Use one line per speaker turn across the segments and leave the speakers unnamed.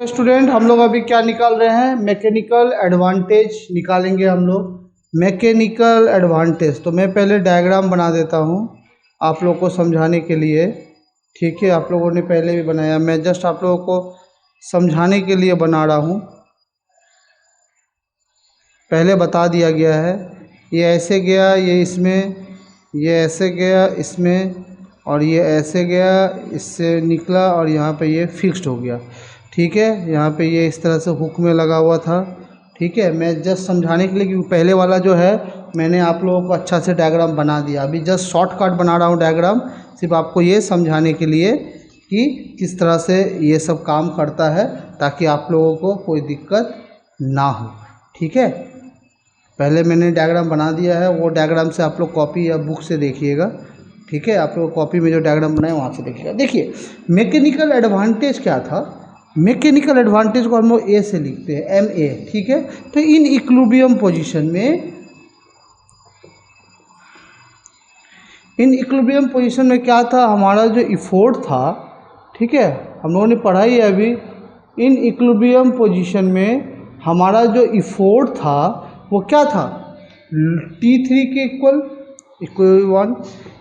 Student, हम लोग अभी क्या निकाल रहे हैं? मैकेनिकल एडवांटेज निकालेंगे हम लोग। मैकेनिकल एडवांटेज तो मैं पहले डायग्राम बना देता हूँ आप लोग को समझाने के लिए। ठीक है, आप लोगों ने पहले भी बनाया, मैं जस्ट आप लोगों को समझाने के लिए बना रहा हूँ। पहले बता दिया गया है, ये ऐसे गया, ये इसमें, ये ऐसे गया इसमें, और ये ऐसे गया, इससे निकला और यहाँ पे ये फिक्स्ड हो गया। ठीक है, यहाँ पे ये इस तरह से हुक में लगा हुआ था। ठीक है, मैं जस्ट समझाने के लिए, क्योंकि पहले वाला जो है मैंने आप लोगों को अच्छा से डायग्राम बना दिया, अभी जस्ट शॉर्टकट बना रहा हूँ डायग्राम, सिर्फ आपको ये समझाने के लिए कि किस तरह से ये सब काम करता है, ताकि आप लोगों को कोई दिक्कत ना हो। ठीक है, पहले मैंने डायग्राम बना दिया है, वो डायग्राम से आप लोग कॉपी या बुक से देखिएगा। ठीक है, आप लोग कॉपी में जो डायग्राम बनाए वहाँ से देखिएगा। देखिए, मैकेनिकल एडवांटेज क्या था? मैकेनिकल एडवांटेज को हम लोग ए से लिखते हैं, MA। ठीक है, तो इन इक्विलिब्रियम पोजीशन में, इन इक्विलिब्रियम पोजीशन में क्या था? हमारा जो इफोर्ट था, ठीक है, हम लोगों ने पढ़ा ही है अभी। इन इक्विलिब्रियम पोजीशन में हमारा जो इफोर्ट था वो क्या था? T3 के इक्वल 1।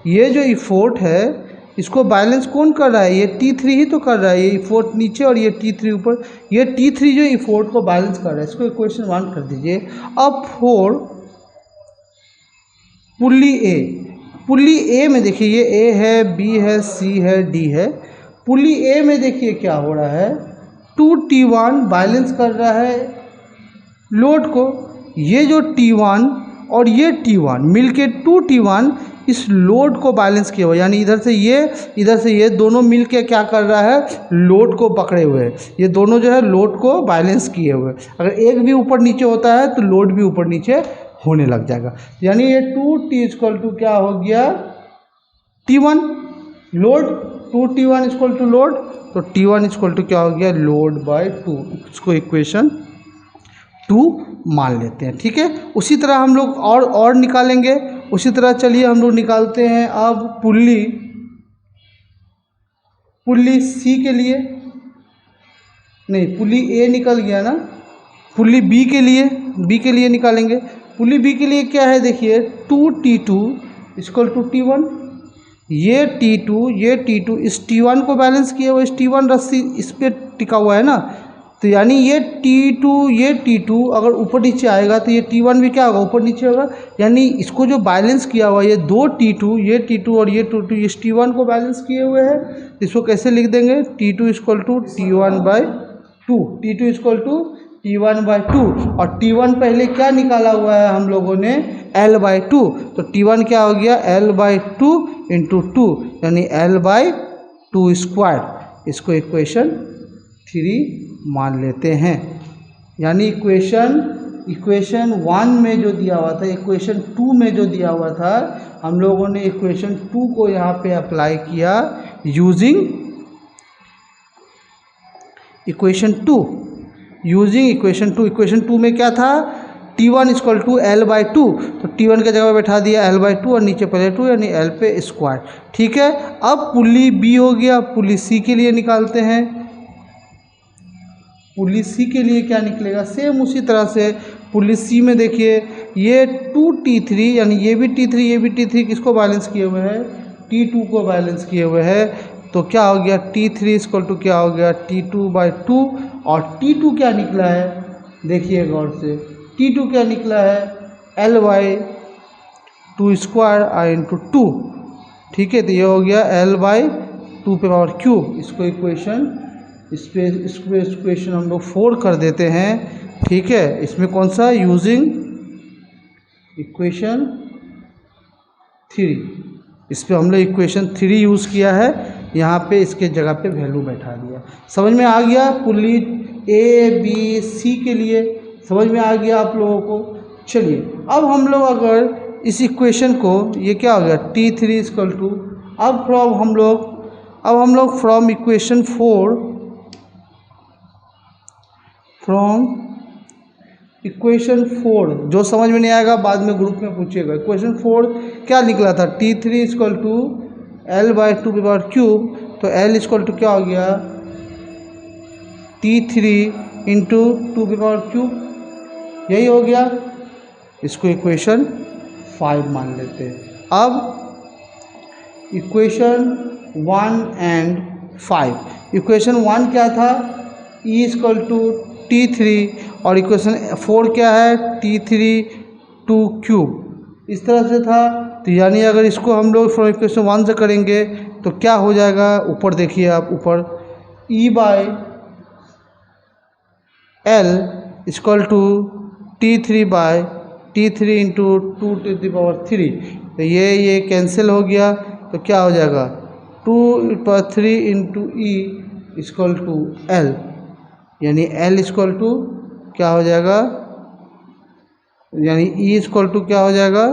ये जो इफोर्ट है इसको बैलेंस कौन कर रहा है? ये T3 ही तो कर रहा है। ये इफोर्ट नीचे और ये T3 ऊपर, ये T3 जो इफोर्ट को बैलेंस कर रहा है। इसको इक्वेशन 1 कर दीजिए। अब for pulley A, pulley A में देखिए, ये A है, B है, C है, D है। पुल्ली ए में देखिए क्या हो रहा है, 2T1 बैलेंस कर रहा है लोड को। ये जो T1 और ये T1 मिलके 2T1 इस लोड को बैलेंस किया हुआ, यानी इधर से ये दोनों मिलके क्या कर रहा है? लोड को पकड़े हुए हैं। ये दोनों जो है लोड को बैलेंस किए हुए। अगर एक भी ऊपर नीचे होता है तो लोड भी ऊपर नीचे होने लग जाएगा। यानी ये 2T इक्वल टू क्या हो गया? T1 load, 2T1 equal to load, तो T1 इक्वल टू क्या हो गया? Load bye 2। इसको इक्वेशन 2 मान लेते हैं। ठीक है, उसी तरह हम लोग और निकालेंगे। उसी तरह चलिए हम लोग निकालते हैं अब पुल्ली सी के लिए, नहीं पुल्ली ए निकल गया ना, पुल्ली बी के लिए निकालेंगे। पुल्ली बी के लिए क्या है? देखिए, 2T2 इक्वल टू T1। ये T2 इस T1 को बैलेंस किया हुआ, इस T1 रस्सी इस पर टिका हुआ है ना, तो यानी ये T2 अगर ऊपर नीचे आएगा तो ये T1 भी क्या होगा? ऊपर नीचे होगा। यानी इसको जो बैलेंस किया हुआ, ये दो T2, ये T2 और ये T2 इस T1 को बैलेंस किए हुए हैं। इसको कैसे लिख देंगे? T2 equal to T1 by 2, T2 equal to T1 by 2। और T1 पहले क्या निकाला हुआ है हम लोगों ने? L by 2। तो T1 क्या हो गया? L बाई 2 इंटू 2, यानी L बाई 2 स्क्वायर। इसको इक्वेशन 3 मान लेते हैं। यानी इक्वेशन 1 में जो दिया हुआ था, इक्वेशन 2 में जो दिया हुआ था, हम लोगों ने इक्वेशन 2 को यहाँ पे अप्लाई किया यूजिंग इक्वेशन 2। इक्वेशन 2 में क्या था? T1 equal to L by 2, तो T1 के जगह पे बैठा दिया L बाई 2 और नीचे पहले 2, यानी L पे स्क्वायर। ठीक है, अब पुल्ली B हो गया। पुल्ली C के लिए निकालते हैं। पुल्ली सी के लिए क्या निकलेगा? सेम उसी तरह से पुल्ली सी में देखिए, ये 2T3, यानी ये भी T3 किसको बैलेंस किए हुए हैं? T2 को बैलेंस किए हुए हैं। तो क्या हो गया? T3 इक्वल टू क्या हो गया? T2 by 2। और T2 क्या निकला है? देखिए गौर से, T2 क्या निकला है? L by 2 square I into 2। ठीक है, तो ये हो गया L बाई 2 पे पावर क्यूब। इसको इक्वेशन हम लोग 4 कर देते हैं। ठीक है, इसमें कौन सा? Using equation 3। इस पर हम लोग इक्वेशन 3 यूज़ किया है, यहाँ पे इसके जगह पे वैल्यू बैठा दिया। समझ में आ गया? पुल्ली ABC के लिए समझ में आ गया आप लोगों को? चलिए, अब हम लोग अगर इस इक्वेशन को, ये क्या हो गया? T3 इक्वल टू, अब हम लोग फ्रॉम इक्वेशन 4, फ्रॉम इक्वेशन 4, जो समझ में नहीं आएगा बाद में ग्रुप में पूछिएगा। इक्वेशन 4 क्या निकला था? T3 equal to L by 2 power cube, तो L इक्वल टू क्या हो गया? T3 इंटू 2 की पावर क्यूब, यही हो गया। इसको इक्वेशन 5 मान लेते हैं। अब इक्वेशन 1 एंड 5, इक्वेशन 1 क्या था, E इक्वल टू T3 और इक्वेशन 4 क्या है, T3 2 क्यूब, इस तरह से था। तो यानी अगर इसको हम लोग फ्रॉम इक्वेशन 1 से करेंगे तो क्या हो जाएगा, ऊपर देखिए आप, ऊपर E by L equal to T3 by T3 into 2 to the power 3। तो ये कैंसिल हो गया, तो क्या हो जाएगा 2/3 into E equal to L, यानी L इक्वल टू क्या हो जाएगा, यानी E इक्वल टू क्या हो जाएगा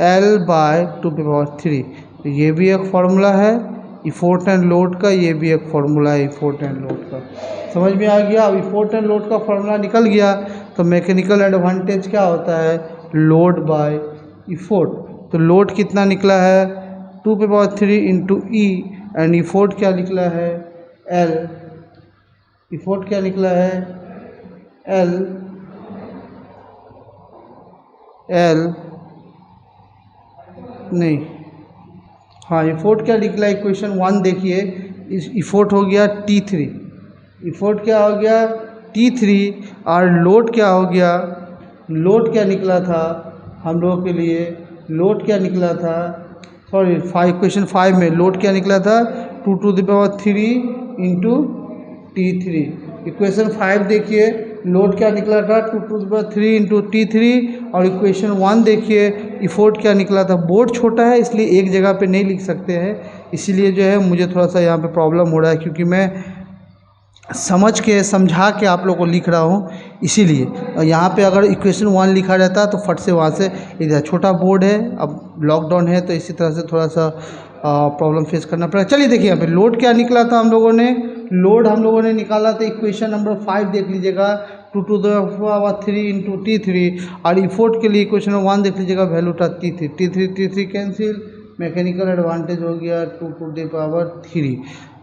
L बाय 2 की पावर 3। तो ये भी एक फार्मूला है इफोर्ट एंड लोड का, ये भी एक फार्मूला है इफोर्ट एंड लोड का। समझ में आ गया। अब इफोर्ट एंड लोड का फार्मूला निकल गया तो मैकेनिकल एडवांटेज क्या होता है, लोड बाय इफोर्ट। तो लोड कितना निकला है 2 की power 3 into E, and effort क्या निकला है L, इफोर्ट क्या निकला है L नहीं, हाँ इफोर्ट क्या निकला, इक्वेशन 1 देखिए, इस इफोर्ट हो गया T3, इफोर्ट क्या हो गया T3, और लोड क्या हो गया, लोड क्या निकला था हम लोगों के लिए, लोड क्या निकला था, सॉरी इक्वेशन 5 में लोड क्या निकला था 2 to the power 3 into T3। Equation 5 देखिए, लोड क्या निकला था 2 to the power 3 into T3, और इक्वेशन 1 देखिए इफोर्ट क्या निकला था। बोर्ड छोटा है इसलिए एक जगह पे नहीं लिख सकते हैं, इसीलिए जो है मुझे थोड़ा सा यहाँ पे प्रॉब्लम हो रहा है, क्योंकि मैं समझ के समझा के आप लोगों को लिख रहा हूँ इसीलिए। यहाँ पे अगर इक्वेशन 1 लिखा रहता तो फट से वहाँ से, इधर छोटा बोर्ड है, अब लॉकडाउन है तो इसी तरह से थोड़ा सा प्रॉब्लम फेस करना पड़ा। चलिए देखिए यहाँ पे लोड क्या निकला था हम लोगों ने, लोड हम लोगों ने निकाला था इक्वेशन नंबर 5 देख लीजिएगा 2 to the power 3 into T3, और इफोर्ट के लिए इक्वेशन 1 देख लीजिएगा वैल्यू था T3 कैंसिल, मैकेनिकल एडवांटेज हो गया 2 टू द पावर 3।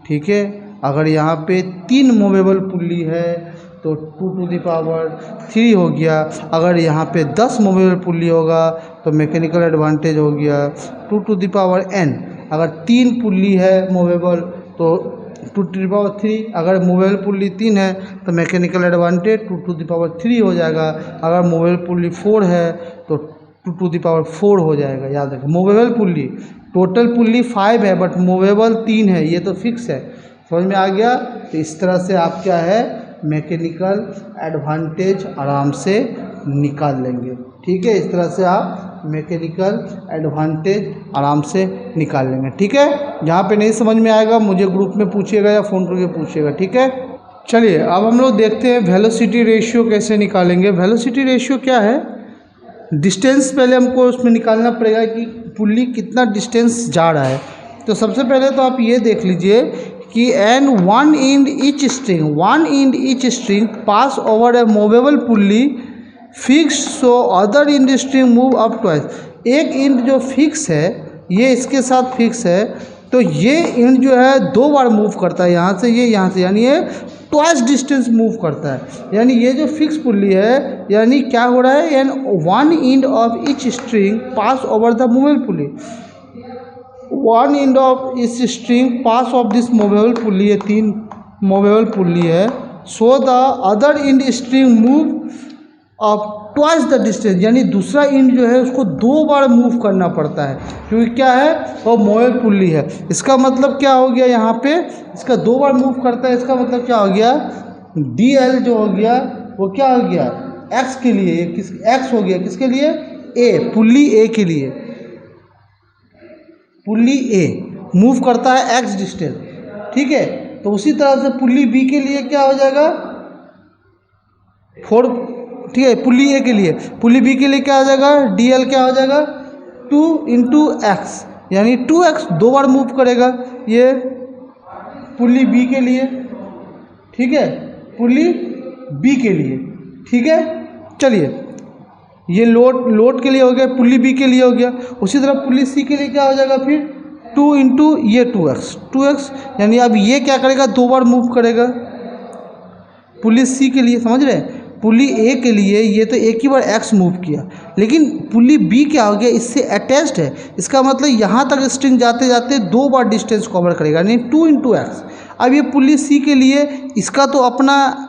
ठीक है, अगर यहाँ पे 3 मूवेबल पुल्ली है तो 2 टू द पावर 3 हो गया, अगर यहाँ पे 10 मूवेबल पुल्ली होगा तो मैकेनिकल एडवांटेज हो गया 2 टू द पावर n। अगर 3 पुल्ली है मूवेबल तो 2 टू द पावर 3, अगर मूवेबल पुल्ली 3 है तो mechanical advantage 2 to the power 3 हो जाएगा, अगर मूवेबल पुल्ली 4 है तो 2 टू द पावर 4 हो जाएगा। याद रखें मूवेबल पुल्ली, टोटल पुल्ली 5 है बट मूवेबल 3 है, ये तो फिक्स है। समझ में आ गया। तो इस तरह से आप क्या है मैकेनिकल एडवांटेज आराम से निकाल लेंगे। ठीक है, इस तरह से आप मैकेनिकल एडवांटेज आराम से निकाल लेंगे। ठीक है, जहाँ पे नहीं समझ में आएगा मुझे ग्रुप में पूछिएगा या फ़ोन करके पूछिएगा। ठीक है, चलिए अब हम लोग देखते हैं वेलोसिटी रेशियो कैसे निकालेंगे। वेलोसिटी रेशियो क्या है, डिस्टेंस पहले हमको उसमें निकालना पड़ेगा कि पुल्ली कितना डिस्टेंस जा रहा है। तो सबसे पहले तो आप ये देख लीजिए कि an one end each string pass over a movable pulley fix so other end string move up twice. एक इंड जो फिक्स है ये इसके साथ फिक्स है, तो ये इंड जो है 2 बार मूव करता है, यहाँ से ये, यहाँ से, यानी ये ट्वाइस डिस्टेंस मूव करता है। यानी ये जो फिक्स पुल्ली है यानी क्या हो रहा है, an one end of each string pass over the movable pulley, one end of इस string pass of this movable pulley, ये 3 मूवेबल पुल्ली है, so the other end string move of twice the distance, यानी दूसरा end जो है उसको 2 बार move करना पड़ता है, क्योंकि क्या है वो मूवेबल पुल्ली है। इसका मतलब क्या हो गया, यहाँ पे इसका 2 बार मूव करता है, इसका मतलब क्या हो गया, DL जो हो गया वो क्या हो गया x के लिए, x हो गया किसके लिए, A, पुल्ली A के लिए, पुल्ली A मूव करता है x डिस्टेंस। ठीक है, तो उसी तरह से पुल्ली B के लिए क्या हो जाएगा 4, ठीक है, पुल्ली A के लिए, पुल्ली B के लिए क्या हो जाएगा, DL क्या हो जाएगा 2 इंटू x, यानी 2x 2 बार मूव करेगा ये पुल्ली B के लिए। ठीक है, पुल्ली B के लिए। ठीक है, चलिए ये लोड के लिए हो गया, पुल्ली B के लिए हो गया। उसी तरह पुल्ली C के लिए क्या हो जाएगा फिर 2 इंटू ये 2x, यानी अब ये क्या करेगा 2 बार मूव करेगा, पुली सी के लिए, समझ रहे हैं, पुली ए के लिए ये तो एक ही बार एक्स मूव किया, लेकिन पुली बी क्या हो गया, इससे अटैच्ड है। इसका मतलब यहाँ तक स्ट्रिंग जाते जाते 2 बार डिस्टेंस कवर करेगा, यानी 2 × एक्स। अब ये पुली सी के लिए इसका तो अपना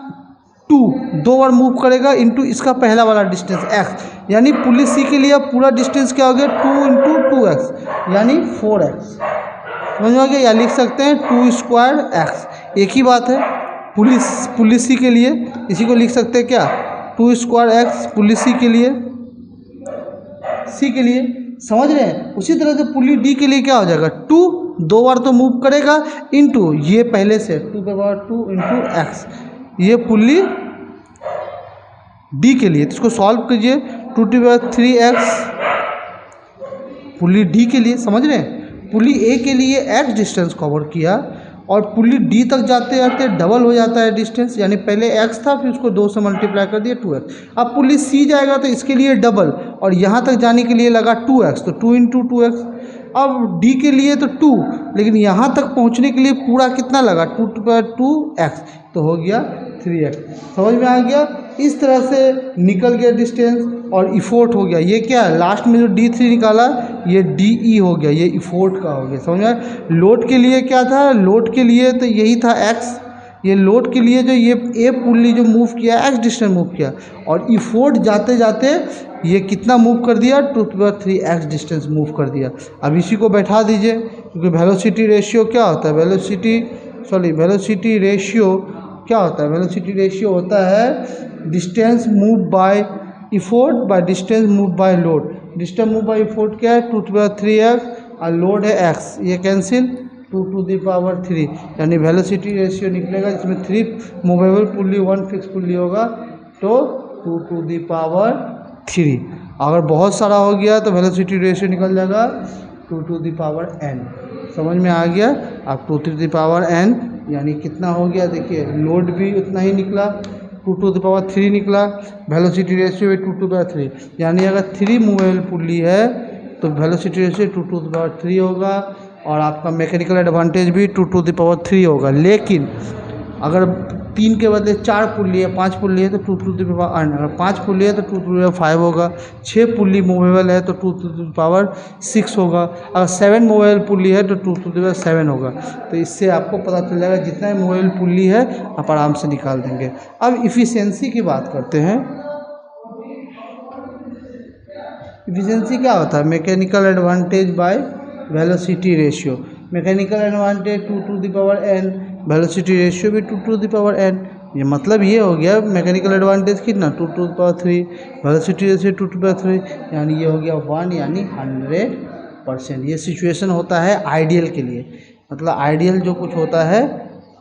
2 बार मूव करेगा इंटू इसका पहला वाला डिस्टेंस एक्स, यानी पुली सी के लिए अब पूरा डिस्टेंस क्या हो गया, 2 × 2x यानी 4x। समझ में आ गया? या लिख सकते हैं 2² x, एक ही बात है। पुलिस सी के लिए इसी को लिख सकते हैं क्या, 2² x पुलिस सी के लिए, समझ रहे हैं। उसी तरह से पुली डी के लिए क्या हो जाएगा, 2 बार तो मूव करेगा इंटू ये पहले से 2 × x, ये पुली डी के लिए। तो इसको सॉल्व कीजिए, 2⁵x पुली डी के लिए, समझ रहे हैं। पुली ए के लिए x डिस्टेंस कवर किया और पुली डी तक जाते जाते डबल हो जाता है डिस्टेंस, यानी पहले x था फिर उसको 2 से मल्टीप्लाई कर दिया 2x। अब पुली सी जाएगा तो इसके लिए डबल, और यहाँ तक जाने के लिए लगा 2x, तो 2 × 2x। अब डी के लिए तो 2, लेकिन यहाँ तक पहुँचने के लिए पूरा कितना लगा, 2⁵2x, तो हो गया 3x। समझ में आ गया? इस तरह से निकल गया डिस्टेंस और इफोर्ट हो गया। ये क्या है, लास्ट में जो D3 निकाला ये DE हो गया, ये इफोर्ट का हो गया। समझ में? लोड के लिए क्या था, लोड के लिए तो यही था x, ये लोड के लिए जो ये ए पुल्ली जो मूव किया x डिस्टेंस मूव किया, और इफोर्ट जाते जाते ये कितना मूव कर दिया, 2⁵x डिस्टेंस मूव कर दिया। अब इसी को बैठा दीजिए, क्योंकि वेलोसिटी रेशियो क्या होता है, वेलोसिटी रेशियो क्या होता है, वेलोसिटी रेशियो होता है distance move by effort by distance move by load. Distance move by effort क्या है, 2⁵x, और लोड है x, ये कैंसिल 2⁵3, यानी वेलोसिटी रेशियो निकलेगा जिसमें 3 मूवेबल पुल्ली 1 फिक्स पुल्ली होगा, तो 2⁵3। अगर बहुत सारा हो गया तो वेलोसिटी रेशियो निकल जाएगा 2⁵n। समझ में आ गया? अब 2⁵n यानी कितना हो गया, देखिए लोड भी उतना ही निकला, 2⁵3 निकला, वेलोसिटी रेशियो भी 2⁵3, यानी अगर 3 मूवेबल पुल्ली है तो वेलोसिटी रेशियो 2⁵3 होगा, और आपका मैकेनिकल एडवांटेज भी 2⁵3 होगा। लेकिन अगर 3 के बदले 4 पुल्ली है, 5 पुल्ली है तो 2⁵n, अगर 5 पुल्ली है तो 2⁵5 होगा, 6 पुल्ली मूवेबल है तो 2⁵6 होगा, अगर 7 मूवेबल पुल्ली है तो 2⁵7 होगा। तो इससे आपको पता चल जाएगा जितना मूवेबल पुल्ली है आप आराम से निकाल देंगे। अब इफ़िशियंसी की बात करते हैं। इफ़िशियंसी क्या होता है, mechanical advantage by velocity ratio. Mechanical advantage 2⁵n, velocity ratio भी 2⁵n। ये मतलब ये हो गया मैकेनिकल एडवांटेज कितना, 2⁵3, वेलोसिटी रेशियो 2⁵3, यानी ये हो गया 1, यानी 100%। ये सिचुएशन होता है आइडियल के लिए, मतलब आइडियल जो कुछ होता है,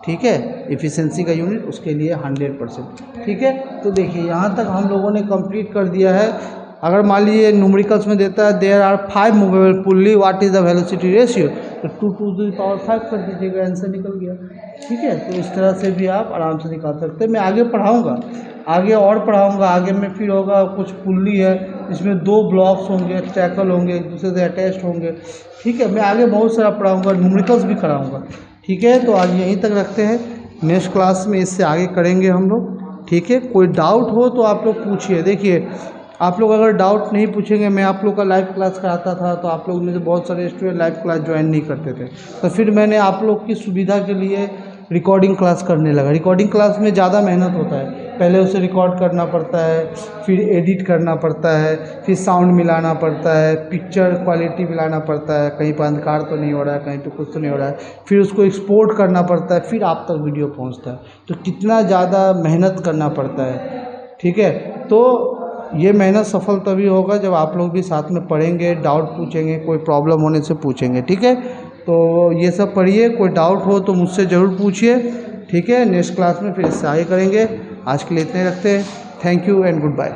ठीक है, एफिशिएंसी का यूनिट, उसके लिए 100%। ठीक है, तो देखिए यहाँ तक हम लोगों ने कंप्लीट कर दिया है। अगर मान लीजिए न्यूमेरिकल्स में देता है there are 5 movable pulley, what is the velocity ratio, तो 2⁵5 कर दीजिएगा, आंसर निकल गया। ठीक है, तो इस तरह से भी आप आराम से निकाल सकते हैं। मैं आगे पढ़ाऊँगा, आगे और पढ़ाऊँगा, आगे में फिर होगा कुछ पुल्ली है इसमें 2 ब्लॉक्स होंगे, ट्रैकल होंगे, एक दूसरे से अटैच्ड होंगे। ठीक है, मैं आगे बहुत सारा पढ़ाऊँगा, न्यूमेरिकल्स भी कराऊँगा। ठीक है, तो आज यहीं तक रखते हैं, नेक्स्ट क्लास में इससे आगे करेंगे हम लोग। ठीक है, कोई डाउट हो तो आप लोग पूछिए। देखिए आप लोग अगर डाउट नहीं पूछेंगे, मैं आप लोग का लाइव क्लास कराता था तो आप लोग में से बहुत सारे स्टूडेंट लाइव क्लास ज्वाइन नहीं करते थे, तो फिर मैंने आप लोग की सुविधा के लिए रिकॉर्डिंग क्लास करने लगा। रिकॉर्डिंग क्लास में ज़्यादा मेहनत होता है, पहले उसे रिकॉर्ड करना पड़ता है, फिर एडिट करना पड़ता है, फिर साउंड मिलाना पड़ता है, पिक्चर क्वालिटी मिलाना पड़ता है, कहीं पर अंधकार तो नहीं हो रहा है, कहीं पर कुछ तो नहीं हो रहा है, फिर उसको एक्सपोर्ट करना पड़ता है, फिर आप तक वीडियो पहुँचता है। तो कितना ज़्यादा मेहनत करना पड़ता है। ठीक है, तो ये मेहनत सफल तभी होगा जब आप लोग भी साथ में पढ़ेंगे, डाउट पूछेंगे, कोई प्रॉब्लम होने से पूछेंगे। ठीक है, तो ये सब पढ़िए, कोई डाउट हो तो मुझसे ज़रूर पूछिए। ठीक है, नेक्स्ट क्लास में फिर इससे आगे करेंगे। आज के लिए इतने रखते हैं। Thank you and good bye.